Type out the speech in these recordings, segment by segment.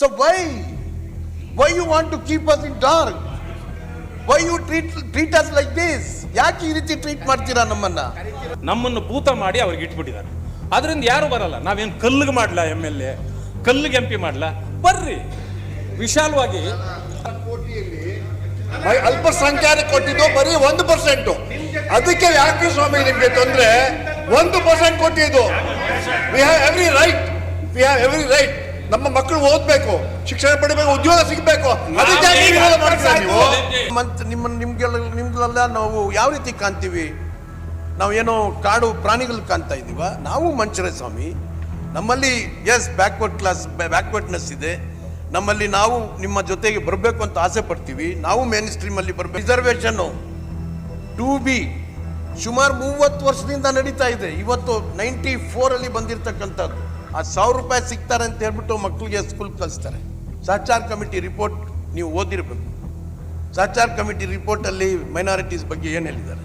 So why you want to keep us in dark? Why you treat us like this? ಯಾಕೆ ಈ ರೀತಿ treat ಮಾಡ್ತೀರಾ ನಮ್ಮನ್ನು ಭೂತ ಮಾಡಿ ಅವ್ರಿಗೆ ಇಟ್ಬಿಟ್ಟಿದ್ದಾರೆ. ಅದರಿಂದ ಯಾರು ಬರಲ್ಲ. ನಾವೇನು ಕಲ್ಲಿಗೆ ಮಾಡ್ಲಾ MLA, ಕಲ್ಲಿಗೆ MP ಮಾಡ್ಲಾ? ಬರ್ರಿ ವಿಶಾಲವಾಗಿ. ಅಲ್ಪಸಂಖ್ಯಾತ ಕೊಟ್ಟಿದ್ದು ಬರೀ 1%. ಅದಕ್ಕೆ ಯಾಕೆ ಸ್ವಾಮಿ ನಿಮ್ಗೆ ತೊಂದ್ರೆ? 1% ಕೊಟ್ಟಿದ್ದು. We have every right. ನಮ್ಮ ಮಕ್ಕಳು ಓದ್ಬೇಕು, ಶಿಕ್ಷಣ ಪಡಿಬೇಕು, ಉದ್ಯೋಗ ಸಿಗಬೇಕು. ನಿಮ್ಗೆಲ್ಲ ನಾವು ಯಾವ ರೀತಿ ಕಾಣ್ತೀವಿ? ನಾವು ಏನೋ ಕಾಡು ಪ್ರಾಣಿಗಳು ಕಾಣ್ತಾ ಇದೀವ? ನಾವು ಮನುಷ್ಯರೇ ಸ್ವಾಮಿ. ನಮ್ಮಲ್ಲಿ ಬ್ಯಾಕ್ವರ್ಡ್ನೆಸ್ ಇದೆ. ನಮ್ಮಲ್ಲಿ ನಾವು ನಿಮ್ಮ ಜೊತೆಗೆ ಬರಬೇಕು ಅಂತ ಆಸೆ ಪಡ್ತೀವಿ. ನಾವು ಮೇನ್ ಸ್ಟ್ರೀಮ್ ಅಲ್ಲಿ ಬರಬೇಕು. ರಿಸರ್ವೇಶನ್ 2B ಸುಮಾರು 30 ವರ್ಷದಿಂದ ನಡೀತಾ ಇದೆ. ಇವತ್ತು 94 ಅಲ್ಲಿ ಬಂದಿರತಕ್ಕಂಥದ್ದು. ಆ 1000 ರೂಪಾಯಿ ಸಿಗ್ತಾರೆ ಅಂತ ಹೇಳ್ಬಿಟ್ಟು ಮಕ್ಕಳಿಗೆ ಸ್ಕೂಲ್ ಕಳಿಸ್ತಾರೆ. ಸಹಚಾರ ಕಮಿಟಿ ರಿಪೋರ್ಟ್ ನೀವು ಓದಿರ್ಬೇಕು. ಸಹಚಾರ ಕಮಿಟಿ ರಿಪೋರ್ಟ್ ಅಲ್ಲಿ ಮೈನಾರಿಟೀಸ್ ಬಗ್ಗೆ ಏನು ಹೇಳಿದ್ದಾರೆ?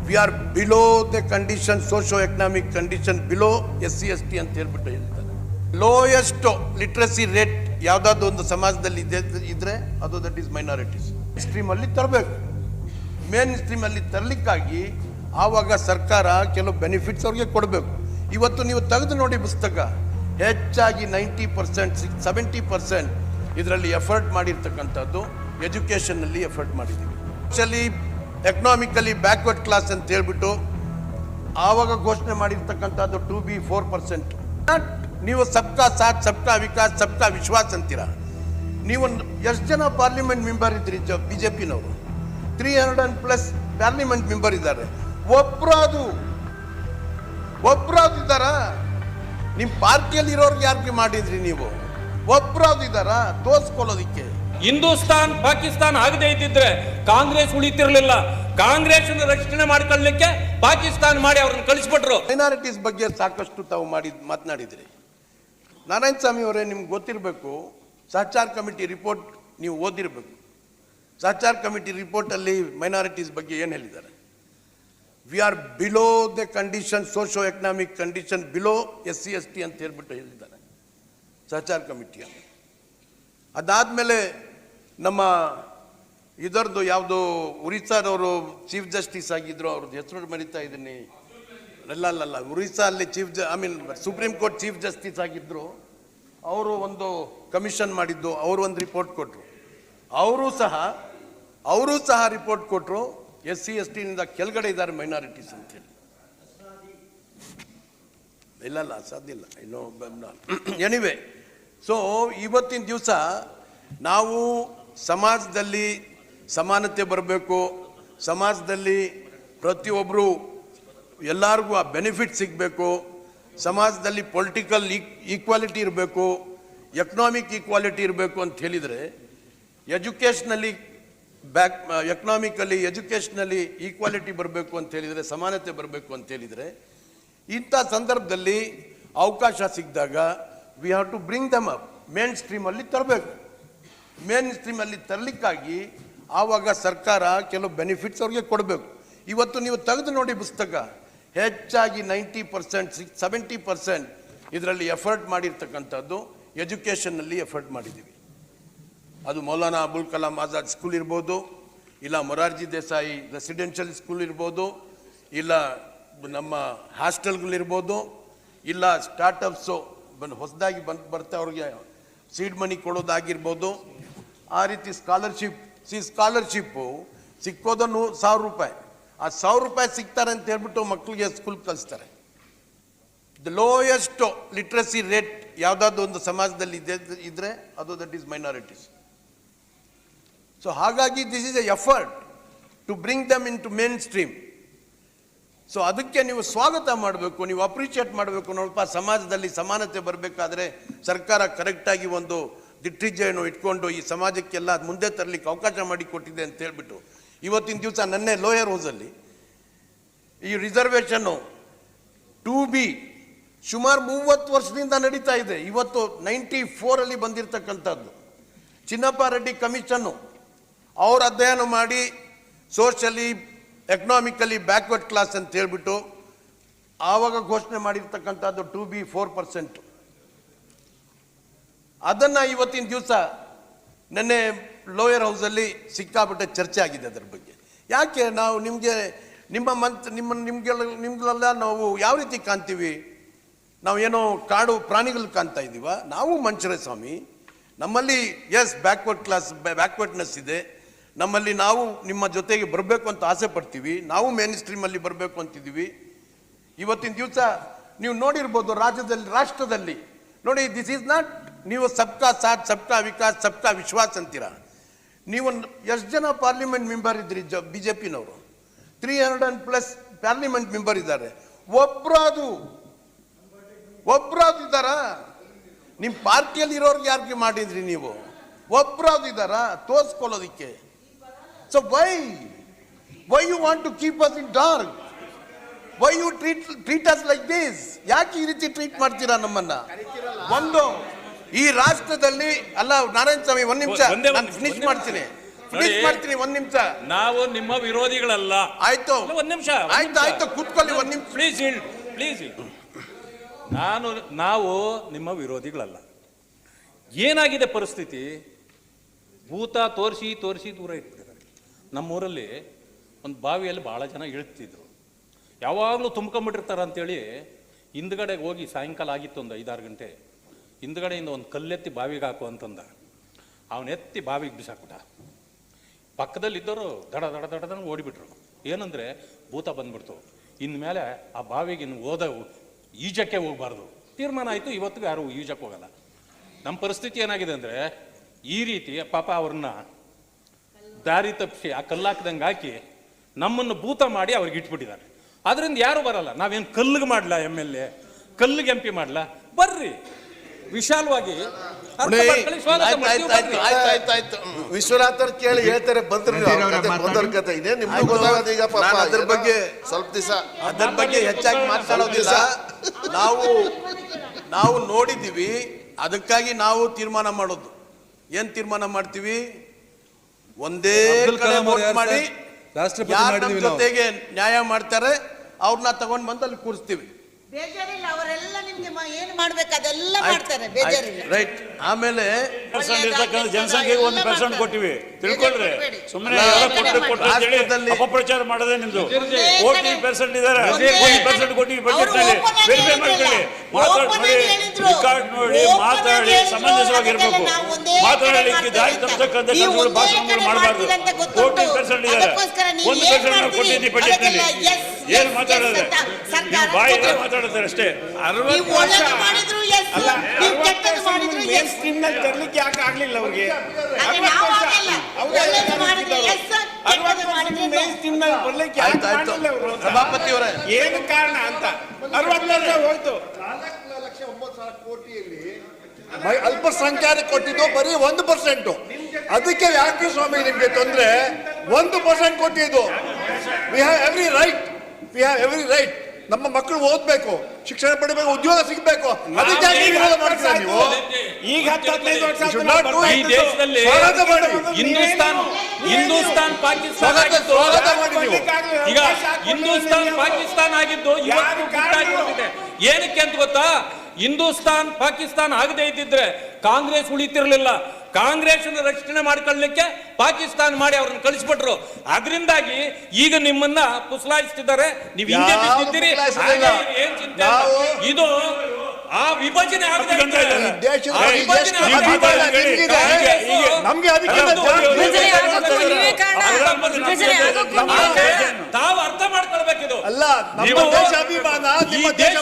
We are below the condition, socio economic condition below SC/ST ಅಂತ ಹೇಳ್ಬಿಟ್ಟು ಹೇಳ್ತಾರೆ. ಲೋಯೆಸ್ಟ್ ಲಿಟ್ರಸಿ ರೇಟ್ ಯಾವುದಾದ್ರು ಒಂದು ಸಮಾಜದಲ್ಲಿ ಇದ್ರೆ ಅದು ದಟ್ ಈಸ್ ಮೈನಾರಿಟೀಸ್. ಸ್ಟ್ರೀಮ್ ಅಲ್ಲಿ ತರಬೇಕು. ಮೇನ್ ಸ್ಟ್ರೀಮ್ ಅಲ್ಲಿ ತರಲಿಕ್ಕಾಗಿ ಆವಾಗ ಸರ್ಕಾರ ಕೆಲವು ಬೆನಿಫಿಟ್ಸ್ ಅವ್ರಿಗೆ ಕೊಡಬೇಕು. ಇವತ್ತು ನೀವು ತೆಗೆದು ನೋಡಿ ಪುಸ್ತಕ, ಹೆಚ್ಚಾಗಿ 90%, 70% ಇದರಲ್ಲಿ ಎಫರ್ಟ್ ಮಾಡಿರ್ತಕ್ಕಂಥದ್ದು ಎಜುಕೇಷನ್ನಲ್ಲಿ ಎಫರ್ಟ್ ಮಾಡಿದ್ದೀವಿ. ಆ್ಯಕ್ಚುಲಿ ಎಕನಾಮಿಕಲಿ ಬ್ಯಾಕ್ವರ್ಡ್ ಕ್ಲಾಸ್ ಅಂತ ಹೇಳ್ಬಿಟ್ಟು ಆವಾಗ ಘೋಷಣೆ ಮಾಡಿರ್ತಕ್ಕಂಥದ್ದು 2B 4%. ನೀವು ಸಬ್ಕಾ ಸಾಥ್, ಸಬ್ಕಾ ವಿಕಾಸ್, ಸಬ್ಕಾ ವಿಶ್ವಾಸ್ ಅಂತೀರಾ. ನೀವು ಎಷ್ಟು ಜನ ಪಾರ್ಲಿಮೆಂಟ್ ಮೆಂಬರ್ ಇದ್ರಿ? BJPನವರು 300+ ಪಾರ್ಲಿಮೆಂಟ್ ಮೆಂಬರ್ ಇದ್ದಾರೆ. ಒಬ್ರಾದು ಇದ್ದಾರ? ನಿಮ್ಮ ಪಾರ್ಟಿಯಲ್ಲಿ ಇರೋರ್ಗೆ ಯಾರಿಗೆ ಮಾಡಿದ್ರಿ ನೀವು? ಒಬ್ರಾದು ಇದ್ದಾರ ತೋರಿಸ್ಕೊಳ್ಳೋದಿಕ್ಕೆ? ಹಿಂದೂಸ್ತಾನ್ ಪಾಕಿಸ್ತಾನ ಆಗದೆ ಇದ್ದಿದ್ರೆ ಕಾಂಗ್ರೆಸ್ ಉಳಿತಿರ್ಲಿಲ್ಲ. ಕಾಂಗ್ರೆಸ್ ರಕ್ಷಣೆ ಮಾಡಿಕೊಳ್ಳಲಿಕ್ಕೆ ಪಾಕಿಸ್ತಾನ ಮಾಡಿ ಅವ್ರನ್ನ ಕಳಿಸ್ಬಿಟ್ರು. ಮೈನಾರಿಟೀಸ್ ಬಗ್ಗೆ ಸಾಕಷ್ಟು ತಾವು ಮಾತನಾಡಿದ್ರಿ. ನಾರಾಯಣ ಸ್ವಾಮಿ ಅವರೇ, ನಿಮ್ಗೆ ಗೊತ್ತಿರಬೇಕು, ಸಹಚಾರ ಕಮಿಟಿ ರಿಪೋರ್ಟ್ ನೀವು ಓದಿರಬೇಕು. ಸಹಚಾರ ಕಮಿಟಿ ರಿಪೋರ್ಟಲ್ಲಿ ಮೈನಾರಿಟೀಸ್ ಬಗ್ಗೆ ಏನು ಹೇಳಿದ್ದಾರೆ? We are below the condition, socio economic condition below SC/ST ಅಂತ ಹೇಳ್ಬಿಟ್ಟು ಹೇಳಿದ್ದಾರೆ ಸಹಚಾರ ಕಮಿಟಿಯ. ಅದಾದಮೇಲೆ ನಮ್ಮ ಇದರದ್ದು ಯಾವುದು ಒರಿಸ್ಸಾದವರು ಚೀಫ್ ಜಸ್ಟಿಸ್ ಆಗಿದ್ರು, ಅವ್ರದ್ದು ಹೆಸರು ಮರಿತಾ ಇದ್ದೀನಿ. ಅಲ್ಲ, ಒರಿಸ್ಸಾ ಅಲ್ಲಿ ಸುಪ್ರೀಂ ಕೋರ್ಟ್ ಚೀಫ್ ಜಸ್ಟಿಸ್ ಆಗಿದ್ರು. ಅವರು ಒಂದು ಕಮಿಷನ್ ಮಾಡಿದ್ದು, ಅವರು ಒಂದು ರಿಪೋರ್ಟ್ ಕೊಟ್ಟರು. ಅವರು ಸಹ ರಿಪೋರ್ಟ್ ಕೊಟ್ಟರು. SC/ST ನಿಂದ ಕೆಳಗಡೆ ಇದ್ದಾರೆ ಮೈನಾರಿಟೀಸ್ ಅಂತೇಳಿ. ಇಲ್ಲ ಸಾಧ್ಯ ಇಲ್ಲ. ಎನಿವೆ, ಸೊ ಇವತ್ತಿನ ದಿವಸ ನಾವು ಸಮಾಜದಲ್ಲಿ ಸಮಾನತೆ ಬರಬೇಕು, ಸಮಾಜದಲ್ಲಿ ಪ್ರತಿಯೊಬ್ಬರು ಎಲ್ಲರಿಗೂ ಆ ಬೆನಿಫಿಟ್ ಸಿಗಬೇಕು, ಸಮಾಜದಲ್ಲಿ ಪೊಲಿಟಿಕಲ್ ಈಕ್ವಾಲಿಟಿ ಇರಬೇಕು, ಎಕನಾಮಿಕ್ ಈಕ್ವಾಲಿಟಿ ಇರಬೇಕು ಅಂತ ಹೇಳಿದರೆ, ಎಕನಾಮಿಕಲಿ ಎಜುಕೇಷನಲ್ಲಿ ಈಕ್ವಾಲಿಟಿ ಬರಬೇಕು ಅಂತ ಹೇಳಿದರೆ, ಸಮಾನತೆ ಬರಬೇಕು ಅಂತ ಹೇಳಿದರೆ, ಇಂಥ ಸಂದರ್ಭದಲ್ಲಿ ಅವಕಾಶ ಸಿಕ್ಕಿದಾಗ we have to bring them up. Main ಸ್ಟ್ರೀಮಲ್ಲಿ ತರಬೇಕು. ಮೇನ್ ಸ್ಟ್ರೀಮಲ್ಲಿ ತರಲಿಕ್ಕಾಗಿ ಆವಾಗ ಸರ್ಕಾರ ಕೆಲವು ಬೆನಿಫಿಟ್ಸ್ ಅವ್ರಿಗೆ ಕೊಡಬೇಕು. ಇವತ್ತು ನೀವು ತೆಗೆದು ನೋಡಿ ಪುಸ್ತಕ, ಹೆಚ್ಚಾಗಿ 90%, 70% ಇದರಲ್ಲಿ ಎಫರ್ಟ್ ಮಾಡಿರ್ತಕ್ಕಂಥದ್ದು ಎಜುಕೇಷನ್ನಲ್ಲಿ ಎಫರ್ಟ್ ಮಾಡಿದ್ದೀವಿ. ಅದು ಮೌಲಾನಾ ಅಬುಲ್ ಕಲಾಂ ಆಜಾದ್ ಸ್ಕೂಲ್ ಇರ್ಬೋದು, ಇಲ್ಲ ಮೊರಾರ್ಜಿ ದೇಸಾಯಿ ರೆಸಿಡೆನ್ಷಿಯಲ್ ಸ್ಕೂಲ್ ಇರ್ಬೋದು, ಇಲ್ಲ ನಮ್ಮ ಹಾಸ್ಟೆಲ್ಗಳಿರ್ಬೋದು, ಇಲ್ಲ ಸ್ಟಾರ್ಟಪ್ಸು ಹೊಸದಾಗಿ ಬರ್ತಾ ಅವ್ರಿಗೆ ಸೀಡ್ ಮನಿ ಕೊಡೋದಾಗಿರ್ಬೋದು. ಆ ರೀತಿ ಸ್ಕಾಲರ್ಶಿಪ್ಪು ಸಿಕ್ಕೋದು 1000 ರೂಪಾಯಿ. ಆ 1000 ರೂಪಾಯಿ ಸಿಗ್ತಾರೆ ಅಂತ ಹೇಳ್ಬಿಟ್ಟು ಮಕ್ಕಳಿಗೆ ಸ್ಕೂಲ್ ಕಳಿಸ್ತಾರೆ. ದ ಲೋಯೆಸ್ಟ್ ಲಿಟ್ರಸಿ ರೇಟ್ ಯಾವುದಾದ್ರು ಒಂದು ಸಮಾಜದಲ್ಲಿ ಇದ್ರೆ ಅದು ದಟ್ ಈಸ್ ಮೈನಾರಿಟೀಸ್. ಸೊ ಹಾಗಾಗಿ this is a effort to bring them into mainstream. So ಅದಕ್ಕೆ ನೀವು ಸ್ವಾಗತ ಮಾಡಬೇಕು, ನೀವು ಅಪ್ರಿಷಿಯೇಟ್ ಮಾಡಬೇಕು. ನೋಡಪ್ಪ, ಸಮಾಜದಲ್ಲಿ ಸಮಾನತೆ ಬರಬೇಕಾದ್ರೆ ಸರ್ಕಾರ ಕರೆಕ್ಟಾಗಿ ಒಂದು ದಿಟ್ಟಿಜ್ಜೆಯನ್ನು ಇಟ್ಕೊಂಡು ಈ ಸಮಾಜಕ್ಕೆಲ್ಲ ಮುಂದೆ ತರಲಿಕ್ಕೆ ಅವಕಾಶ ಮಾಡಿಕೊಟ್ಟಿದೆ ಅಂತ ಹೇಳ್ಬಿಟ್ಟು ಇವತ್ತಿನ ದಿವಸ ನನ್ನೆ ಲೋಯರ್ ಹೌಸಲ್ಲಿ ಈ ರಿಸರ್ವೇಷನ್ನು 2B ಸುಮಾರು 30 ವರ್ಷದಿಂದ ನಡೀತಾ ಇದೆ. ಇವತ್ತು 94 ಅಲ್ಲಿ ಬಂದಿರತಕ್ಕಂಥದ್ದು. ಚಿನ್ನಪ್ಪ ರೆಡ್ಡಿ ಕಮಿಷನ್ನು ಅವ್ರು ಅಧ್ಯಯನ ಮಾಡಿ ಸೋಷಲಿ ಎಕನಾಮಿಕಲಿ ಬ್ಯಾಕ್ವರ್ಡ್ ಕ್ಲಾಸ್ ಅಂತ ಹೇಳ್ಬಿಟ್ಟು ಆವಾಗ ಘೋಷಣೆ ಮಾಡಿರ್ತಕ್ಕಂಥದ್ದು 2B 4%. ಅದನ್ನ ಇವತ್ತಿನ ದಿವಸ ನೆನ್ನೆ ಲೋಯರ್ ಹೌಸಲ್ಲಿ ಸಿಕ್ಕಾಪಟ್ಟೆ ಚರ್ಚೆ ಆಗಿದೆ ಅದರ ಬಗ್ಗೆ. ಯಾಕೆ ನಾವು ನಿಮ್ಗೆಲ್ಲ ನಾವು ಯಾವ ರೀತಿ ಕಾಣ್ತೀವಿ? ನಾವು ಏನೋ ಕಾಡು ಪ್ರಾಣಿಗಳು ಕಾಣ್ತಾ ಇದ್ದೀವ? ನಾವು ಮನುಷ್ಯರೇ ಸ್ವಾಮಿ. ನಮ್ಮಲ್ಲಿ ಬ್ಯಾಕ್ವರ್ಡ್ನೆಸ್ ಇದೆ. ನಮ್ಮಲ್ಲಿ ನಾವು ನಿಮ್ಮ ಜೊತೆಗೆ ಬರಬೇಕು ಅಂತ ಆಸೆ ಪಡ್ತೀವಿ. ನಾವು ಮೇನ್ ಸ್ಟ್ರೀಮಲ್ಲಿ ಬರಬೇಕು ಅಂತಿದ್ದೀವಿ. ಇವತ್ತಿನ ದಿವಸ ನೀವು ನೋಡಿರ್ಬೋದು ರಾಷ್ಟ್ರದಲ್ಲಿ ನೋಡಿ, ದಿಸ್ ಈಸ್ ನಾಟ್, ನೀವು ಸಬ್ಕಾ ಸಾಥ್ ಸಬ್ಕಾ ವಿಕಾಸ್ ಸಬ್ಕಾ ವಿಶ್ವಾಸ್ ಅಂತೀರ. ನೀವು ಎಷ್ಟು ಜನ ಪಾರ್ಲಿಮೆಂಟ್ ಮೆಂಬರ್ ಇದ್ರಿ ಬಿಜೆಪಿನವರು? 300+ ಪಾರ್ಲಿಮೆಂಟ್ ಮೆಂಬರ್ ಇದ್ದಾರೆ. ಒಬ್ರಾದು ಇದ್ದಾರ? ನಿಮ್ಮ ಪಾರ್ಟಿಯಲ್ಲಿ ಇರೋರ್ಗೆ ಯಾರಿಗೆ ಮಾಡಿದ್ರಿ ನೀವು? ಒಬ್ರಾದು ಇದ್ದಾರಾ ತೋರಿಸ್ಕೊಳ್ಳೋದಿಕ್ಕೆ? So why you want to keep us in dark? Why you treat us like this? ಯಾಕೆ ಈ ರೀತಿ ಟ್ರೀಟ್ ಮಾಡ್ತೀರಾ ನಮ್ಮನ್ನ? ಒಂದು ಈ ರಾಷ್ಟ್ರದಲ್ಲಿ ಅಲ್ಲ ನಾರಾಯಣ ಸ್ವಾಮಿ, ಒಂದ್ ನಿಮಿಷ ಫಿನಿಶ್ ಮಾಡ್ತೀನಿ. ಒಂದ್ ನಿಮಿಷ. ನಾವು ನಿಮ್ಮ ವಿರೋಧಿಗಳಲ್ಲ. ಆಯ್ತು, ಒಂದ್ ನಿಮಿಷ. ಆಯ್ತು ಕೂತ್ಕೊಳ್ಳಿ ಒಂದ್ ನಿಮಿಷ. ಪ್ಲೀಸ್ ನಾವು ನಿಮ್ಮ ವಿರೋಧಿಗಳಲ್ಲ. ಏನಾಗಿದೆ ಪರಿಸ್ಥಿತಿ? ಭೂತ ತೋರಿಸಿ ದೂರ ಇಟ್ಬಿಟ್ಟಿದ್ದಾರೆ. ನಮ್ಮೂರಲ್ಲಿ ಒಂದು ಬಾವಿಯಲ್ಲಿ ಭಾಳ ಜನ ಇಳ್ತಿದ್ರು. ಯಾವಾಗಲೂ ತುಂಬ್ಕೊಂಬಿಟ್ಟಿರ್ತಾರೆ ಅಂತೇಳಿ ಹಿಂದ್ಗಡೆಗೆ ಹೋಗಿ ಸಾಯಂಕಾಲ ಆಗಿತ್ತು ಒಂದು 5-6 ಗಂಟೆ. ಹಿಂದ್ಗಡೆಯಿಂದ ಒಂದು ಕಲ್ಲೆತ್ತಿ ಬಾವಿಗೆ ಹಾಕು ಅಂತಂದ. ಅವನೆತ್ತಿ ಬಾವಿಗೆ ಬಿಸಾಕ್ಬಿಟ್ಟ. ಪಕ್ಕದಲ್ಲಿದ್ದವರು ದಡ ಓಡಿಬಿಟ್ರು. ಏನಂದರೆ ಭೂತ ಬಂದ್ಬಿಡ್ತು, ಇನ್ಮೇಲೆ ಆ ಬಾವಿಗೆ ಈಜಕ್ಕೆ ಹೋಗಬಾರ್ದು. ತೀರ್ಮಾನ ಆಯಿತು. ಇವತ್ತಿಗೂ ಯಾರು ಈಜಕ್ಕೆ ಹೋಗಲ್ಲ. ನಮ್ಮ ಪರಿಸ್ಥಿತಿ ಏನಾಗಿದೆ ಅಂದರೆ, ಈ ರೀತಿ ಪಾಪ ಅವ್ರನ್ನ ದಾರಿ ತಪ್ಪಿಸಿ ಆ ಕಲ್ಲಾಕ್ದಂಗೆ ಹಾಕಿ ನಮ್ಮನ್ನು ಭೂತ ಮಾಡಿ ಅವ್ರಿಗೆ ಇಟ್ಬಿಟ್ಟಿದ್ದಾರೆ. ಅದರಿಂದ ಯಾರು ಬರಲ್ಲ. ನಾವೇನು ಕಲ್ಲಿಗೆ ಮಾಡಲ MLA, ಕಲ್ಲಿಗೆ MP ಮಾಡಲ? ಬರ್ರಿ, ವಿಶಾಲವಾಗಿ ವಿಶ್ವನಾಥರ್ ಕೇಳಿ ಹೇಳ್ತಾರೆ, ಬಂದ್ರೆ ಕತೆ ಇದೆ ನಿಮ್ಗೆ ಗೊತ್ತಾಗೋದು. ಈಗ ಪಾಪ ಅದ್ರ ಬಗ್ಗೆ ಸ್ವಲ್ಪ ದಿವಸ ಅದರ ಬಗ್ಗೆ ಹೆಚ್ಚಾಗಿ ಮಾತಾಡೋದಿಲ್ಲ. ನಾವು ನೋಡಿದ್ದೀವಿ. ಅದಕ್ಕಾಗಿ ನಾವು ತೀರ್ಮಾನ ಮಾಡೋದು. ಏನ್ ತೀರ್ಮಾನ ಮಾಡ್ತೀವಿ? ಒಂದೇ ಕಡೆ ವೋಟ್ ಮಾಡಿ ಯಾರು ನಮ್ಮ ಜೊತೆಗೆ ನ್ಯಾಯ ಮಾಡ್ತಾರೆ ಅವ್ರನ್ನ ತಗೊಂಡ್ ಬಂದು ಅಲ್ಲಿ ಕೂರಿಸ್ತೀವಿ. ಬೇಜಾರಿಲ್ಲ, ಅವರೆಲ್ಲ ನಿಮ್ಗೆ ಏನು ಮಾಡ್ಬೇಕು ಅದೆಲ್ಲ ಮಾಡ್ತಾರೆ. ಬೇಜಾರಿಲ್ಲ, ರೈಟ್. ಆಮೇಲೆ ಜನಸಂಖ್ಯೆಗೆ 1% ಕೊಟ್ಟಿವಿ, ತಿಳ್ಕೊಳ್ರಿ. ಸುಮ್ಮನೆ ಅಪಪ್ರಚಾರ ಮಾಡೋದೇ ನಿಮ್ದು. 40% ಇದಾರೆ, 40% ಕೊಟ್ಟಿವಿ ಬಜೆಟ್ ನಲ್ಲಿ. ವೆರಿಫೈ ಮಾಡ್ಕೊಳ್ಳಿ, ಮಾತಾಡಿ, ರೆಕಾರ್ಡ್ ನೋಡಿ, ಮಾತಾಡಿ, ಸಮಂಜಸವಾಗಿರ್ಬೇಕು. ಮಾತಾಡಲಿಕ್ಕೆ ದಾರಿ ತಪ್ಪತಕ್ಕಂಥ ಕೆಲಸಗಳು, ಭಾಷಣಗಳು ಮಾಡಬಾರ್ದು. 40% ಇದಾರೆ, 1% ನಾವು ಕೊಟ್ಟಿದ್ದೀವಿ ಬಜೆಟ್ ನಲ್ಲಿ. ಏನು ಮಾತಾಡೋದು? ನೀವು ಬಾಯಿಗೆ ಮಾತಾಡ್ತಾರೆ ಅಷ್ಟೇ. 60 ವರ್ಷ ತರಲಿಕ್ಕೆ ಯಾಕೆ ಆಗ್ಲಿಲ್ಲ ಅವ್ರಿಗೆ? ಸಭಾಪತಿ ಅವರೇ, ಏನು ಕಾರಣ ಅಂತ 60 ವರ್ಷ ಹೋಯ್ತು. 4,09,000 ಕೋಟಿಯಲ್ಲಿ ಅಲ್ಪಸಂಖ್ಯಾತರಿಗೆ ಕೊಟ್ಟಿದ್ದು ಬರೀ 1%. ಅದಕ್ಕೆ ಯಾಕೆ ಸ್ವಾಮಿ ನಿಮ್ಗೆ ತೊಂದ್ರೆ? 1% ಕೊಟ್ಟಿದ್ದು. We have every right. ನಮ್ಮ ಮಕ್ಕಳು ಓದ್ಬೇಕು, ಶಿಕ್ಷಣ ಪಡಿಬೇಕು, ಉದ್ಯೋಗ ಸಿಗಬೇಕು. ಅದಕ್ಕೆ ನೀವು ಈಗ 15 ವರ್ಷ ಈ ದೇಶದಲ್ಲಿ ಹಿಂದೂಸ್ತಾನ್ ಪಾಕಿಸ್ತಾನ ಆಗಿತ್ತು. ಈಗ ಹಿಂದೂಸ್ತಾನ್ ಪಾಕಿಸ್ತಾನ ಆಗಿದ್ದು ಇವತ್ತು ಗುಟ್ಟಾಗಿರೋದಿದೆ. ಏನಕ್ಕೆ ಅಂತ ಗೊತ್ತಾ? ಹಿಂದೂಸ್ತಾನ್ ಪಾಕಿಸ್ತಾನ ಆಗದೆ ಇದ್ದಿದ್ರೆ ಕಾಂಗ್ರೆಸ್ ಉಳಿತಿರ್ಲಿಲ್ಲ. ಕಾಂಗ್ರೆಸ್ ರಕ್ಷಣೆ ಮಾಡ್ಕೊಳ್ಳಲಿಕ್ಕೆ ಪಾಕಿಸ್ತಾನ ಮಾಡಿ ಅವ್ರನ್ನ ಕಳಿಸ್ಬಿಟ್ರು. ಅದರಿಂದಾಗಿ ಈಗ ನಿಮ್ಮನ್ನ ಪುಸಲಾಯಿಸ್ತಿದ್ದಾರೆ. ನೀವು ಹಿಂದೆ ಬಿದ್ದಿದ್ದೀರಿ. ಏನ್ ಚಿಂತೆ? ಇದು ಆ ವಿಭಜನೆ ಆಗದೆ ತಾವು ಅರ್ಥ ಮಾಡ್ಕೊಳ್ಬೇಕಿದು. ಅಲ್ಲ, ನಮ್ಮ ದೇಶ ಅಭಿಮಾನ, ನಿಮ್ಮ ದೇಶ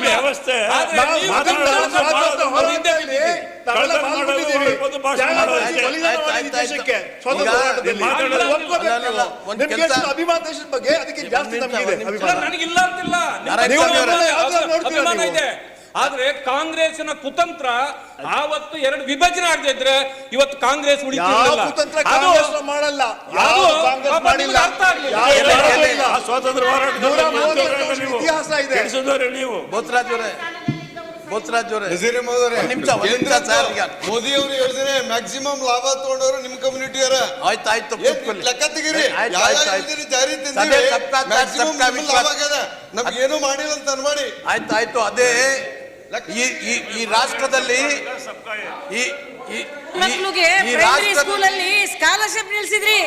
ವ್ಯವಸ್ಥೆ ಅಭಿಮಾನ ದೇಶದ ಬಗ್ಗೆ ಅದಕ್ಕೆ ಜಾಸ್ತಿ ನನಗಿಲ್ಲ ಅಂತಿಲ್ಲ, ಅಭಿಮಾನ ಇದೆ. ಆದ್ರೆ ಕಾಂಗ್ರೆಸ್ನ ಕುತಂತ್ರ ಆವತ್ತು 2 ವಿಭಜನೆ ಆಗದೆ ಇದ್ರೆ ಇವತ್ತು ಕಾಂಗ್ರೆಸ್ ಉಳಿತಿರಲಿಲ್ಲ. ಮಾಡಲ್ಲ, ಅರ್ಥ ಆಗ್ಲಿಲ್ಲ. ಸ್ವಾತಂತ್ರ್ಯ ಹೋರಾಟ ಇತಿಹಾಸ ಇದೆ. ಬೋತ್ರಾಜ್ ಅವರೇ, ಬೋಸರಾಜ್ ಅವರೇ ನಜೀರ್ ಅಹ್ಮದ್ ಅವರೇ, ಒಂದ್ ನಿಮಿಷ ಸರ್. ಈಗ ಮೋದಿ ಅವರು ಯೋಜನೆ ಮ್ಯಾಕ್ಸಿಮಮ್ ಲಾಭ ತಗೊಂಡವರು ನಿಮ್ ಕಮ್ಯುನಿಟಿ ಅವರ ಆಯ್ತು ಲೆಕ್ಕ ತೆಗೀರಿ. ಆಯ್ತು, ಯಾವ ಆಯ್ತು, ಯೋಜನೆ ಜಾರಿ ಸಭೆ ತಂದಿರಿ ಸಬ್ಕಾ ಸಾಥ್ ಮ್ಯಾಕ್ಸಿಮಮ್ ಸಬ್ಕಾ ಲಾಭ ವಿಶ್ವಾಸ್. ಆಗ್ಯದ, ನಮ್ಗೆ ಏನೂ ಮಾಡಿಲ್ಲ ಅಂತ ಅನ್ಮಾಡಿ. ಆಯ್ತು ಅದೇ ಈ ರಾಷ್ಟ್ರದಲ್ಲಿ ಮಕ್ಕಳಿಗೆ ಪ್ರೈಮರಿ ಸ್ಕೂಲ್ ಅಲ್ಲಿ ಸ್ಕಾಲರ್ಶಿಪ್ ನಿಲ್ಸಿದ್ರಿ.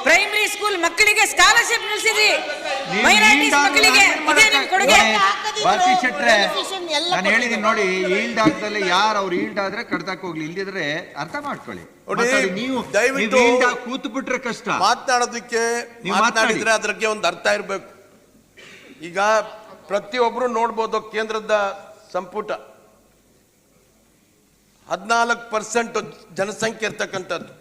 ಪ್ರೈಮರಿ ಸ್ಕೂಲ್ ಮಕ್ಕಳಿಗೆ ಸ್ಕಾಲರ್ಶಿಪ್ ನಿಲ್ಸಿದ್ರಿ. ಮೈನಾರಿಟೀಸ್ ಮಕ್ಕಳಿಗೆ ಇದೇ ನಿಮ್ ಕೊಡುಗೆ. ಭಾರತಿ ಶೆಟ್ರೆ, ನಾನು ಹೇಳಿದೀನಿ ನೋಡಿ, ಈಲ್ಡ್ ಆಗ್ದಲೆ ಯಾರು ಅವ್ರು ಈಲ್ಡ್ ಆದ್ರೆ ಕಡ್ದಾಕ್ ಹೋಗ್ಲಿ, ಇಲ್ದಿದ್ರೆ ಅರ್ಥ ಮಾಡ್ಕೊಳ್ಳಿ. ಮಾತಾಡಿ. ನೀವು ದಯವಿಟ್ಟು ಈಲ್ಡ್ ಕೂತು ಬಿಟ್ರೆ ಕಷ್ಟ. ಮಾತನಾಡೋದಕ್ಕೆ ನೀವು ಮಾತನಾಡಿದ್ರೆ ಅದ್ರಿಗೆ ಒಂದು ಅರ್ಥ ಇರಬೇಕು. ಈಗ ಪ್ರತಿಯೊಬ್ರು ನೋಡ್ಬೋದು, ಕೇಂದ್ರದ ಸಂಪುಟ 14% ಜನಸಂಖ್ಯೆ ಇರ್ತಕ್ಕಂಥದ್ದು.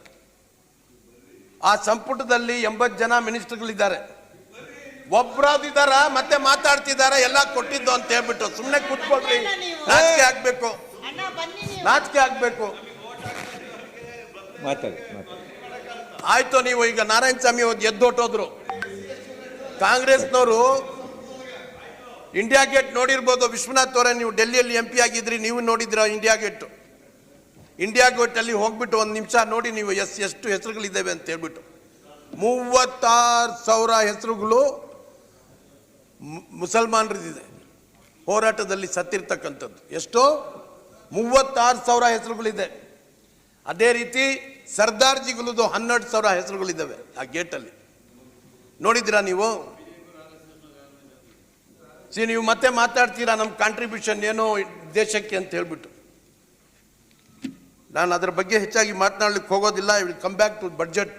ಆ ಸಂಪುಟದಲ್ಲಿ 80 ಜನ ಮಿನಿಸ್ಟರ್ಗಳಿದ್ದಾರೆ. ಒಬ್ರಾದಿದಾರ ಮತ್ತೆ ಮಾತಾಡ್ತಿದಾರ, ಎಲ್ಲ ಕೊಟ್ಟಿದ್ದು ಅಂತ ಹೇಳ್ಬಿಟ್ಟು ಸುಮ್ಮನೆ ಕೂತ್ಕೊಳ್ರಿ. ನಾಚಿಕೆ ಆಗ್ಬೇಕು, ಅಣ್ಣ ಬನ್ನಿ ನೀವು. ನಾಚಿಕೆ ಆಗ್ಬೇಕು. ಮಾತಾಡಿ. ಆಯ್ತು, ನೀವು ಈಗ ನಾರಾಯಣ ಸ್ವಾಮಿ ಎದ್ದೊಟ್ಟೋದ್ರು. ಕಾಂಗ್ರೆಸ್ನವರು ಇಂಡಿಯಾ ಗೇಟ್ ನೋಡಿರ್ಬೋದು. ವಿಶ್ವನಾಥ್ ಅವರೇ, ನೀವು ಡೆಲ್ಲಿಯಲ್ಲಿ MP ಆಗಿದ್ರಿ, ನೀವು ನೋಡಿದ್ರ ಇಂಡಿಯಾ ಗೇಟ್. ಇಂಡಿಯಾ ಗೇಟ್ ಅಲ್ಲಿ ಹೋಗ್ಬಿಟ್ಟು ಒಂದು ನಿಮಿಷ ನೋಡಿ ನೀವು ಎಷ್ಟು ಹೆಸರುಗಳಿದ್ದಾವೆ ಅಂತ ಹೇಳ್ಬಿಟ್ಟು. 36,000 ಹೆಸರುಗಳು ಮುಸಲ್ಮಾನರಿದೆ ಹೋರಾಟದಲ್ಲಿ ಸತ್ತಿರ್ತಕ್ಕಂಥದ್ದು. ಎಷ್ಟು? 36,000 ಹೆಸರುಗಳಿದೆ. ಅದೇ ರೀತಿ ಸರ್ದಾರ್ಜಿಗಳದು 12,000 ಹೆಸರುಗಳಿದ್ದಾವೆ ಆ ಗೇಟಲ್ಲಿ. ನೋಡಿದ್ದೀರಾ ನೀವು? ನೀವು ಮತ್ತೆ ಮಾತಾಡ್ತೀರಾ ನಮ್ಮ ಕಾಂಟ್ರಿಬ್ಯೂಷನ್ ಏನೋ ದೇಶಕ್ಕೆ ಅಂತ ಹೇಳ್ಬಿಟ್ಟು. ನಾನು ಅದರ ಬಗ್ಗೆ ಹೆಚ್ಚಾಗಿ ಮಾತನಾಡ್ಲಿಕ್ಕೆ ಹೋಗೋದಿಲ್ಲ. I will come back to budget.